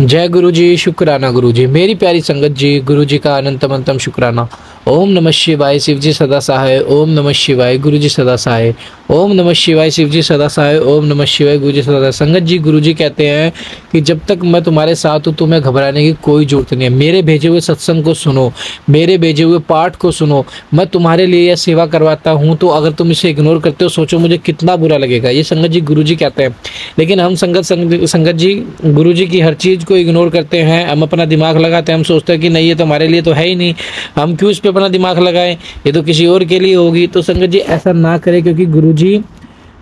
जय गुरु जी, शुक्राना गुरु जी। मेरी प्यारी संगत जी, गुरु जी का अनंतम अनंतम शुक्राना। ओम नमः शिवाय, शिव जी सदा सहाय। ओम नमः शिवाय, गुरु जी सदा सहाय। ओम नमः शिवाय, शिव जी सदा सहाय। ओम नमः शिवाय, गुरु जी सदा सहाय। संगत जी, गुरु जी कहते हैं कि जब तक मैं तुम्हारे साथ हूँ तुम्हें घबराने की कोई जरूरत नहीं है। मेरे भेजे हुए सत्संग को सुनो, मेरे भेजे हुए पाठ को सुनो। मैं तुम्हारे लिए यह सेवा करवाता हूँ, तो अगर तुम इसे इग्नोर करते हो सोचो मुझे कितना बुरा लगेगा। ये संगत जी गुरु जी कहते हैं। लेकिन हम संगत जी गुरु जी की हर चीज़ को इग्नोर करते हैं। हम अपना दिमाग लगाते हैं, हम सोचते हैं कि नहीं ये तो हमारे लिए तो है ही नहीं, हम क्यों इस पे अपना दिमाग लगाएं, ये तो किसी और के लिए होगी। तो संगत जी ऐसा ना करें, क्योंकि गुरु जी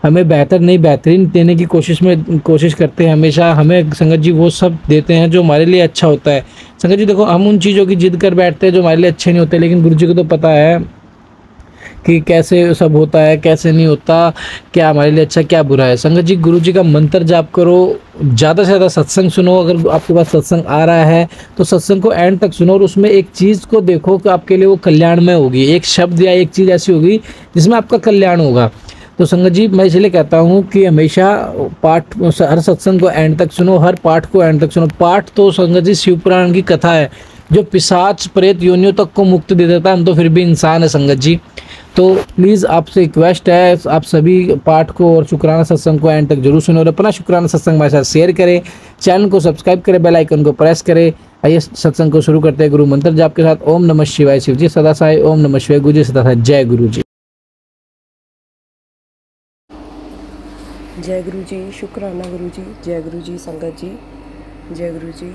हमें बेहतर नहीं बेहतरीन देने की कोशिश करते हैं। हमेशा हमें संगत जी वो सब देते हैं जो हमारे लिए अच्छा होता है। संगत जी देखो, हम उन चीज़ों की जिद कर बैठते हैं जो हमारे लिए अच्छे नहीं होते, लेकिन गुरु जी को तो पता है कि कैसे सब होता है कैसे नहीं होता, क्या हमारे लिए अच्छा क्या बुरा है। संगत जी गुरु जी का मंत्र जाप करो, ज़्यादा से ज़्यादा सत्संग सुनो। अगर आपके पास सत्संग आ रहा है तो सत्संग को एंड तक सुनो और उसमें एक चीज़ को देखो कि आपके लिए वो कल्याणमय होगी। एक शब्द या एक चीज़ ऐसी होगी जिसमें आपका कल्याण होगा। तो संगत जी मैं इसलिए कहता हूँ कि हमेशा पाठ हर सत्संग को एंड तक सुनो, हर पाठ को एंड तक सुनो। पाठ तो संगत जी शिव पुराण की कथा है जो पिशाच प्रेत योनियों तक को मुक्ति दे देता है। हम तो फिर भी इंसान है संगत जी। तो प्लीज़ आपसे रिक्वेस्ट है, आप सभी पाठ को और शुक्राना सत्संग को एंड तक जरूर सुनो और अपना शुक्राना सत्संग हमारे साथ शेयर करें, चैनल को सब्सक्राइब करें, बेल आइकन को प्रेस करें। आइए सत्संग को शुरू करते हैं गुरु मंत्र जाप के साथ। ओम नमः शिवाय, शिव जी सदा सहाय। ओम नमः शिवाय, गुरु जी सदा सहाय। जय गुरु जी। जय गुरु जी, शुक्राना गुरु जी। जय गुरु जी संगत जी, जय गुरु जी।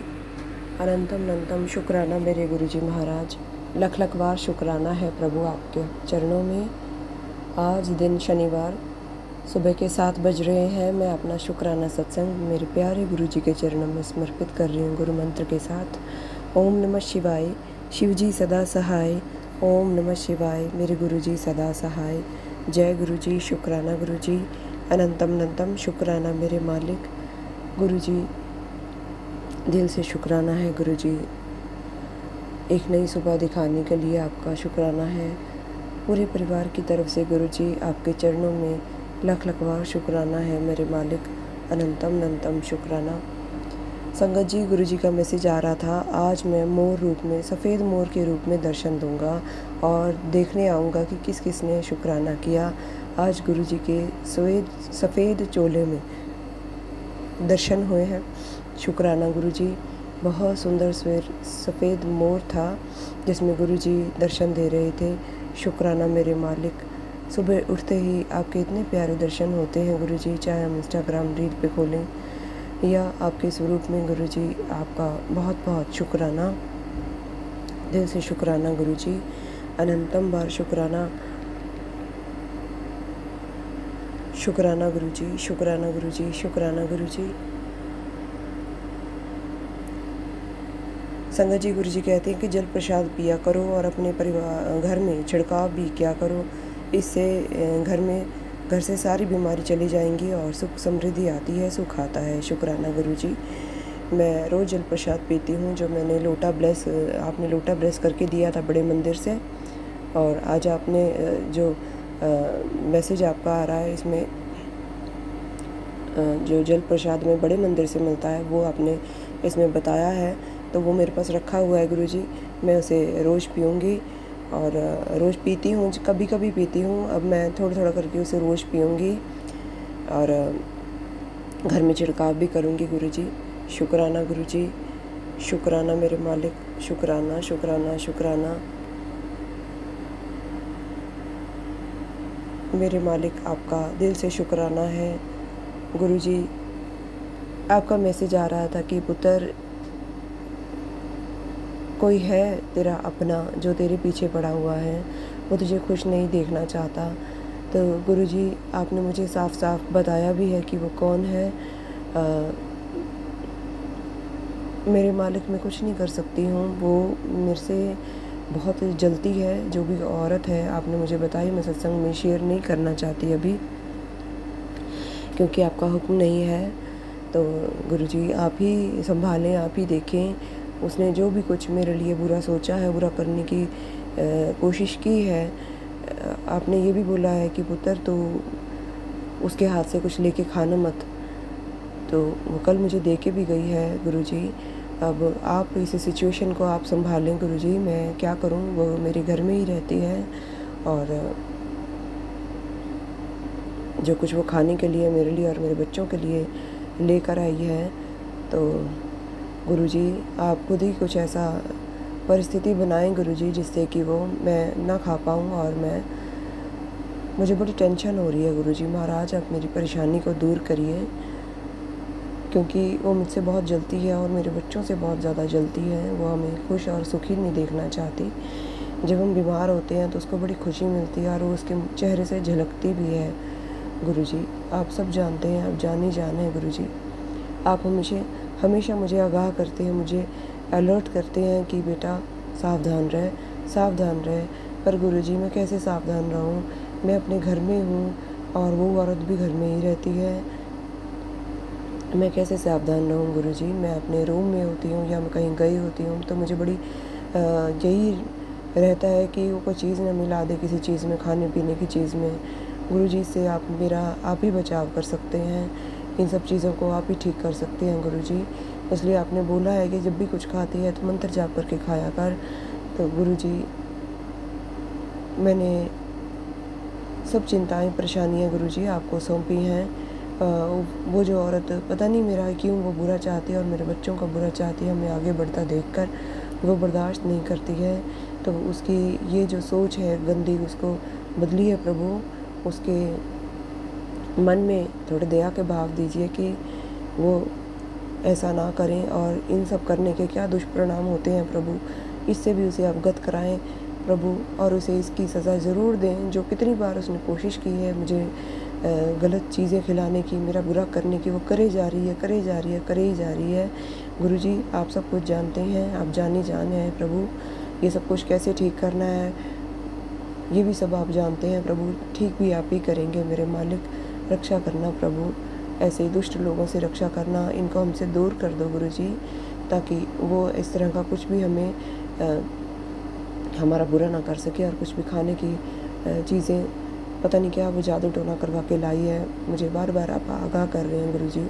अनंतम अनंतम शुक्राना मेरे गुरु जी महाराज। लख लख बार शुक्राना है प्रभु आपके चरणों में। आज दिन शनिवार सुबह के 7 बज रहे हैं। मैं अपना शुक्राना सत्संग मेरे प्यारे गुरु जी के चरणों में समर्पित कर रही हूँ गुरु मंत्र के साथ। ओम नमः शिवाय, शिव जी सदा सहाय। ओम नमः शिवाय, मेरे गुरु जी सदा सहाय। जय गुरु जी, शुक्राना गुरु जी। अनंतम अनंतम शुक्राना मेरे मालिक गुरु जी। दिल से शुक्राना है गुरु जी। एक नई सुबह दिखाने के लिए आपका शुक्राना है। पूरे परिवार की तरफ से गुरु जी आपके चरणों में लख लख बार शुक्राना है मेरे मालिक। अनंतम अनंतम शुक्राना। संगत जी गुरु जी का मैसेज आ रहा था, आज मैं मोर रूप में, सफ़ेद मोर के रूप में दर्शन दूंगा और देखने आऊँगा कि किस किस ने शुक्राना किया। आज गुरु जी के सफ़ेद चोले में दर्शन हुए हैं। शुक्राना गुरु जी। बहुत सुंदर सफ़ेद मोर था जिसमें गुरु जी दर्शन दे रहे थे। शुक्राना मेरे मालिक। सुबह उठते ही आपके इतने प्यारे दर्शन होते हैं गुरु जी, चाहे हम इंस्टाग्राम रील पे खोलें या आपके स्वरूप में गुरु जी, आपका बहुत बहुत शुक्राना। दिल से शुक्राना गुरु जी। अनंतम बार शुक्राना। शुक्राना गुरु जी, शुक्राना गुरु जी, शुक्राना गुरु जी। संगत जी गुरु जी कहते हैं कि जल प्रसाद पिया करो और अपने परिवार घर में छिड़काव भी किया करो। इससे घर से सारी बीमारी चली जाएंगी और सुख समृद्धि आती है, सुख आता है। शुक्राना गुरु जी। मैं रोज़ जल प्रसाद पीती हूँ जो मैंने आपने लोटा ब्लेस करके दिया था बड़े मंदिर से। और आज आपने जो मैसेज आपका आ रहा है इसमें जो जल प्रसाद में बड़े मंदिर से मिलता है वो आपने इसमें बताया है, तो वो मेरे पास रखा हुआ है गुरु जी। मैं उसे रोज़ पीऊँगी और रोज़ पीती हूँ, कभी कभी पीती हूँ। अब मैं थोड़ा थोड़ा करके उसे रोज़ पीऊँगी और घर में छिड़काव भी करूँगी गुरु जी। शुक्राना गुरु जी। शुक्राना मेरे मालिक। शुक्राना शुक्राना शुक्राना मेरे मालिक। आपका दिल से शुक्राना है गुरु जी। आपका मैसेज आ रहा था कि पुत्र, कोई है तेरा अपना जो तेरे पीछे पड़ा हुआ है, वो तुझे खुश नहीं देखना चाहता। तो गुरु जी आपने मुझे साफ साफ बताया भी है कि वो कौन है। मेरे मालिक मैं कुछ नहीं कर सकती हूँ, वो मेरे से बहुत जलती है। जो भी औरत है आपने मुझे बताई, मैं सत्संग में शेयर नहीं करना चाहती अभी क्योंकि आपका हुक्म नहीं है। तो गुरुजी आप ही संभालें, आप ही देखें। उसने जो भी कुछ मेरे लिए बुरा सोचा है, बुरा करने की कोशिश की है। आपने ये भी बोला है कि पुत्र तो उसके हाथ से कुछ लेके खाना मत। तो वो कल मुझे दे के भी गई है गुरुजी। अब आप इस सिचुएशन को आप संभालें गुरुजी, मैं क्या करूं। वो मेरे घर में ही रहती है और जो कुछ वो खाने के लिए मेरे लिए और मेरे बच्चों के लिए लेकर आई है, तो गुरुजी आप खुद ही कुछ ऐसा परिस्थिति बनाएं गुरुजी जिससे कि वो मैं ना खा पाऊँ। और मुझे बड़ी टेंशन हो रही है गुरुजी महाराज, आप मेरी परेशानी को दूर करिए, क्योंकि वो मुझसे बहुत जलती है और मेरे बच्चों से बहुत ज़्यादा जलती है। वो हमें खुश और सुखी नहीं देखना चाहती। जब हम बीमार होते हैं तो उसको बड़ी खुशी मिलती है और वो उसके चेहरे से झलकती भी है गुरुजी। आप सब जानते हैं, आप जान ही जान हैं गुरुजी। आप हमेशा मुझे आगाह करते हैं, मुझे अलर्ट करते हैं कि बेटा सावधान रहे, सावधान रहे। पर गुरुजी मैं कैसे सावधान रहूं? मैं अपने घर में हूँ और वो औरत भी घर में ही रहती है। मैं कैसे सावधान रहूँ गुरुजी? मैं अपने रूम में होती हूँ या मैं कहीं गई होती हूँ तो मुझे बड़ी यही रहता है कि वो कोई चीज़ ना मिला दे किसी चीज़ में, खाने पीने की चीज़ में। गुरुजी से आप ही बचाव कर सकते हैं। इन सब चीज़ों को आप ही ठीक कर सकते हैं गुरुजी। इसलिए आपने बोला है कि जब भी कुछ खाती है तो मंत्र जाप करके खाया कर। तो गुरुजी मैंने सब चिंताएं परेशानियां गुरुजी आपको सौंपी हैं। वो जो औरत पता नहीं मेरा क्यों वो बुरा चाहती है और मेरे बच्चों का बुरा चाहती है, हमें आगे बढ़ता देखकर वो बर्दाश्त नहीं करती है। तो उसकी ये जो सोच है गंदी, उसको बदलिए प्रभु। उसके मन में थोड़े दया के भाव दीजिए कि वो ऐसा ना करें। और इन सब करने के क्या दुष्परिणाम होते हैं प्रभु, इससे भी उसे अवगत कराएं प्रभु। और उसे इसकी सज़ा ज़रूर दें। जो कितनी बार उसने कोशिश की है मुझे गलत चीज़ें खिलाने की, मेरा बुरा करने की, वो करे जा रही है, करे जा रही है, करे ही जा रही है। गुरुजी आप सब कुछ जानते हैं, आप जानी जान हैं प्रभु। ये सब कुछ कैसे ठीक करना है ये भी सब आप जानते हैं प्रभु। ठीक भी आप ही करेंगे मेरे मालिक। रक्षा करना प्रभु, ऐसे दुष्ट लोगों से रक्षा करना, इनको हमसे दूर कर दो गुरुजी, ताकि वो इस तरह का कुछ भी हमें हमारा बुरा ना कर सके। और कुछ भी खाने की चीज़ें पता नहीं क्या वो जादू टोना करवा के लाई है। मुझे बार बार आप आगाह कर रहे हैं गुरुजी।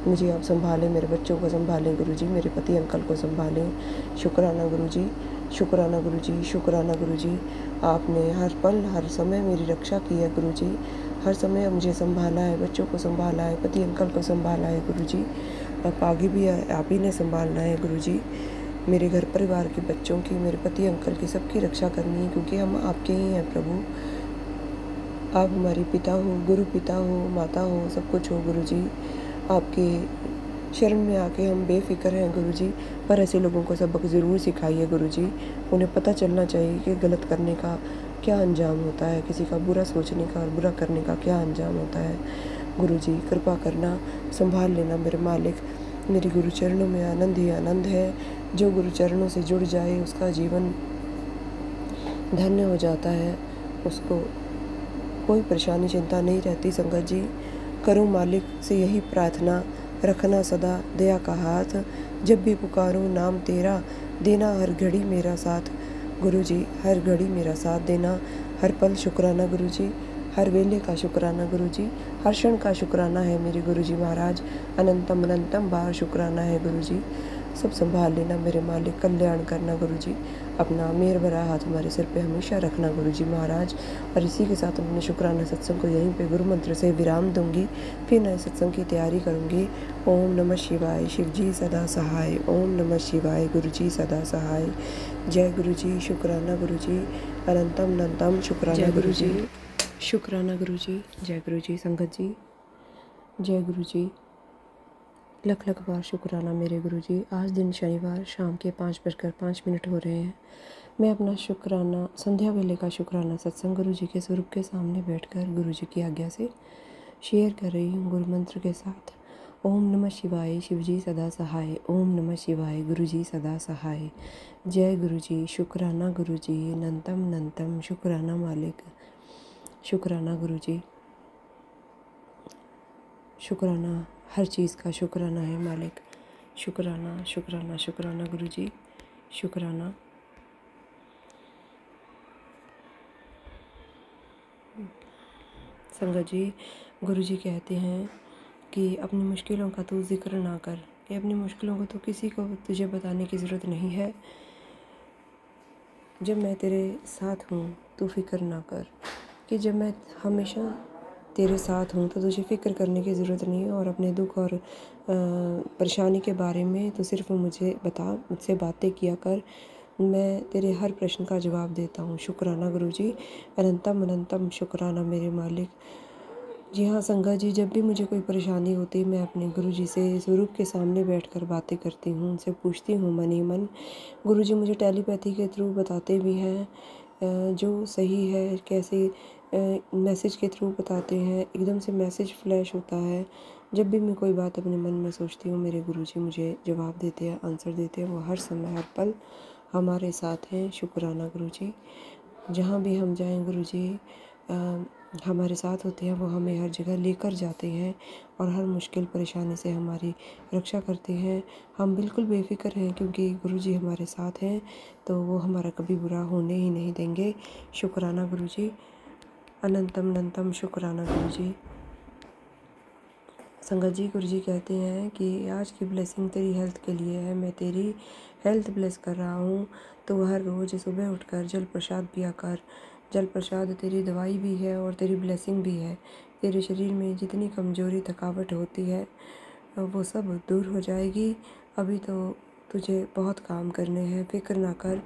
मुझे आप संभालें, मेरे बच्चों को संभालें गुरुजी, मेरे पति अंकल को संभालें। शुक्राना गुरुजी, शुक्राना गुरुजी, शुक्राना गुरुजी। आपने हर पल हर समय मेरी रक्षा की है गुरुजी। हर समय मुझे संभाला है, बच्चों को संभाला है, पति अंकल को संभाला है गुरुजी। अब आगे भी आप ही ने संभालना है गुरुजी। मेरे घर परिवार के बच्चों की, मेरे पति अंकल की, सबकी रक्षा करनी है, क्योंकि हम आपके ही हैं प्रभु। आप हमारे पिता हो, गुरु पिता हो, माता हो, सब कुछ हो गुरुजी। आपके शरण में आके हम बेफिक्र हैं गुरुजी। पर ऐसे लोगों को सबक ज़रूर सिखाइए गुरुजी। उन्हें पता चलना चाहिए कि गलत करने का क्या अंजाम होता है, किसी का बुरा सोचने का और बुरा करने का क्या अंजाम होता है। गुरुजी कृपा करना, संभाल लेना मेरे मालिक। मेरे गुरु चरणों में आनंद ही आनंद है। जो गुरु चरणों से जुड़ जाए उसका जीवन धन्य हो जाता है। उसको कोई परेशानी चिंता नहीं रहती संगत जी। करूं मालिक से यही प्रार्थना, रखना सदा दया का हाथ। जब भी पुकारूं नाम तेरा, देना हर घड़ी मेरा साथ। गुरुजी हर घड़ी मेरा साथ देना, हर पल शुक्राना गुरुजी, हर वेले का शुक्राना गुरुजी, हर क्षण का शुक्राना है मेरे गुरुजी महाराज। अनंतम अनंतम बार शुक्राना है गुरुजी। सब संभाल लेना मेरे मालिक, कल्याण करना गुरुजी। अपना मेहर भरा हाथ हमारे सिर पे हमेशा रखना गुरुजी महाराज। और इसी के साथ अपने शुक्राना सत्संग को यहीं पे गुरु मंत्र से विराम दूंगी। फिर नए सत्संग की तैयारी करूंगी। ओम नमः शिवाय, शिव जी सदा सहाय। ओम नमः शिवाय, गुरु जी सदा सहाय। जय गुरु जी, शुक्राना गुरु जी, अनंतम अनंतम शुक्राना गुरु जी, शुक्राना गुरु जी। जय गुरु जी संगत जी, जय गुरु जी। लख लख बार शुक्राना मेरे गुरुजी। आज दिन शनिवार शाम के 5:05 हो रहे हैं। मैं अपना शुक्राना, संध्या वेले का शुक्राना सत्संग गुरुजी के स्वरूप के सामने बैठकर गुरुजी की आज्ञा से शेयर कर रही हूँ गुरु मंत्र के साथ। ओम नमः शिवाय, शिवजी सदा सहाय। ओम नमः शिवाय, गुरुजी सदा सहाय। जय गुरुजी, शुक्राना गुरुजी, अनंतम अनंतम शुक्राना मालिक। शुक्राना गुरुजी, शुक्राना, हर चीज़ का शुक्राना है मालिक। शुक्राना शुक्राना शुक्राना गुरुजी, शुक्राना। संगत जी, गुरुजी कहते हैं कि अपनी मुश्किलों का तू जिक्र ना कर, कि अपनी मुश्किलों को तो किसी को तुझे बताने की ज़रूरत नहीं है। जब मैं तेरे साथ हूँ तू फिक्र ना कर, कि जब मैं हमेशा तेरे साथ हूँ तो तुझे फ़िक्र करने की ज़रूरत नहीं है। और अपने दुख और परेशानी के बारे में तो सिर्फ मुझे बता, मुझसे बातें किया कर, मैं तेरे हर प्रश्न का जवाब देता हूँ। शुक्राना गुरुजी, अनंतम अनंतम शुक्राना मेरे मालिक। जी हाँ संगत जी, जब भी मुझे कोई परेशानी होती है मैं अपने गुरुजी से स्वरूप के सामने बैठकर बातें करती हूँ, उनसे पूछती हूँ मन ही मन। गुरुजी मुझे टेलीपैथी के थ्रू बताते भी हैं जो सही है, कैसे मैसेज के थ्रू बताते हैं, एकदम से मैसेज फ्लैश होता है। जब भी मैं कोई बात अपने मन में सोचती हूँ मेरे गुरुजी मुझे जवाब देते हैं, आंसर देते हैं। वो हर समय हर पल हमारे साथ हैं। शुक्राना गुरुजी, जहाँ भी हम जाएं गुरुजी हमारे साथ होते हैं। वो हमें हर जगह लेकर जाते हैं और हर मुश्किल परेशानी से हमारी रक्षा करते हैं। हम बिल्कुल बेफिक्र हैं क्योंकि गुरुजी हमारे साथ हैं, तो वो हमारा कभी बुरा होने ही नहीं देंगे। शुक्राना गुरुजी, अनंतम अनंतम शुक्राना गुरुजी। संगत जी, गुरुजी कहते हैं कि आज की ब्लेसिंग तेरी हेल्थ के लिए है। मैं तेरी हेल्थ ब्लेस कर रहा हूँ, तो हर रोज़ सुबह उठकर जल प्रसाद पिया कर। जल प्रसाद तेरी दवाई भी है और तेरी ब्लेसिंग भी है। तेरे शरीर में जितनी कमज़ोरी थकावट होती है वो सब दूर हो जाएगी। अभी तो तुझे बहुत काम करने हैं, फिक्र ना कर,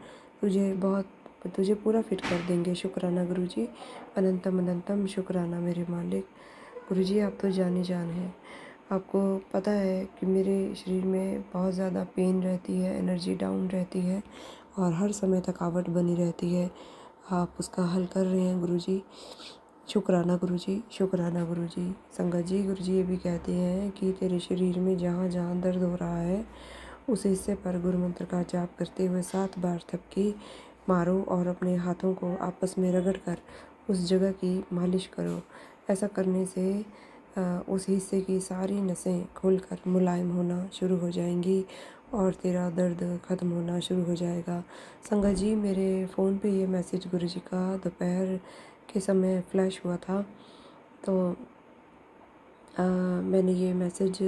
तुझे पूरा फिट कर देंगे। शुक्राना गुरुजी, अनंतम अनंतम शुक्राना मेरे मालिक। गुरुजी आप तो जाने जान हैं। आपको पता है कि मेरे शरीर में बहुत ज़्यादा पेन रहती है, एनर्जी डाउन रहती है और हर समय थकावट बनी रहती है। आप उसका हल कर रहे हैं गुरुजी। शुक्राना गुरुजी, शुक्राना गुरुजी। संगत जी, गुरुजी ये भी कहते हैं कि तेरे शरीर में जहाँ जहाँ दर्द हो रहा है उस हिस्से पर गुरु मंत्र का जाप करते हुए 7 बार थपकी मारो और अपने हाथों को आपस में रगड़ कर उस जगह की मालिश करो। ऐसा करने से उस हिस्से की सारी नसें खुलकर मुलायम होना शुरू हो जाएंगी और तेरा दर्द ख़त्म होना शुरू हो जाएगा। संगत जी, मेरे फ़ोन पे ये मैसेज गुरुजी का दोपहर के समय फ्लैश हुआ था, तो मैंने ये मैसेज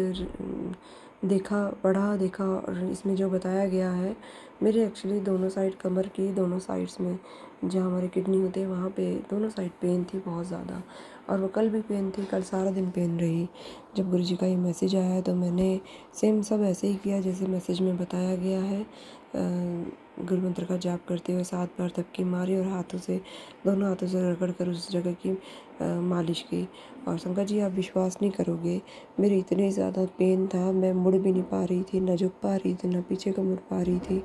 देखा और इसमें जो बताया गया है, मेरे एक्चुअली दोनों साइड कमर की दोनों साइड्स में जहाँ हमारी किडनी होती है वहाँ पे दोनों साइड पेन थी बहुत ज़्यादा, और वो कल भी पेन थी, कल सारा दिन पेन रही। जब गुरुजी का ये मैसेज आया तो मैंने सेम सब ऐसे ही किया जैसे मैसेज में बताया गया है। गुरु मंत्र का जाप करते हुए 7 बार थपकी मारी और दोनों हाथों से रगड़ कर उस जगह की मालिश की। और शंकर जी, आप विश्वास नहीं करोगे, मेरे इतने ज़्यादा पेन था, मैं मुड़ भी नहीं पा रही थी, ना झुक पा रही थी, ना पीछे को मुड़ पा रही थी।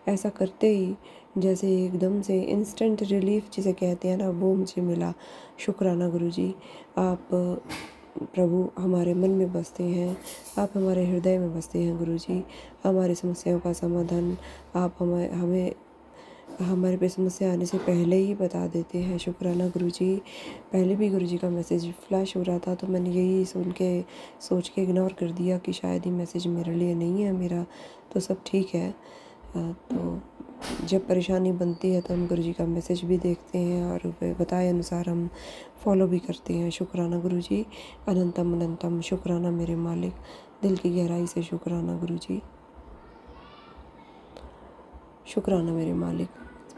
ऐसा करते ही जैसे एकदम से इंस्टेंट रिलीफ जिसे कहते हैं ना, वो मुझे मिला। शुक्राना गुरुजी, आप प्रभु हमारे मन में बसते हैं, आप हमारे हृदय में बसते हैं गुरुजी। हमारी समस्याओं का समाधान आप हमें हमारे पे समस्या आने से पहले ही बता देते हैं। शुक्राना गुरुजी। पहले भी गुरुजी का मैसेज फ्लैश हो रहा था तो मैंने यही सोच के इग्नोर कर दिया कि शायद ये मैसेज मेरे लिए नहीं है, मेरा तो सब ठीक है। तो जब परेशानी बनती है तो हम गुरुजी का मैसेज भी देखते हैं और बताए अनुसार हम फॉलो भी करते हैं। शुक्राना गुरुजी, अनंतम अनंतम शुक्राना मेरे मालिक, दिल की गहराई से शुक्राना गुरुजी। शुक्राना मेरे मालिक,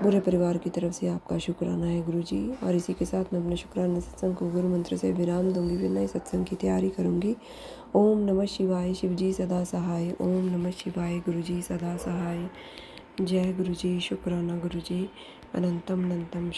पूरे परिवार की तरफ से आपका शुक्राना है गुरुजी। और इसी के साथ मैं अपने शुक्राना सत्संग को गुरु मंत्र से विराम दूंगी, फिर नए सत्संग की तैयारी करूंगी। ओम नमः शिवाय, शिवजी सदा सहाय। ओम नमः शिवाय, गुरुजी सदा सहाय। जय गुरुजी, शुक्राना गुरुजी, अनंतम अनंतम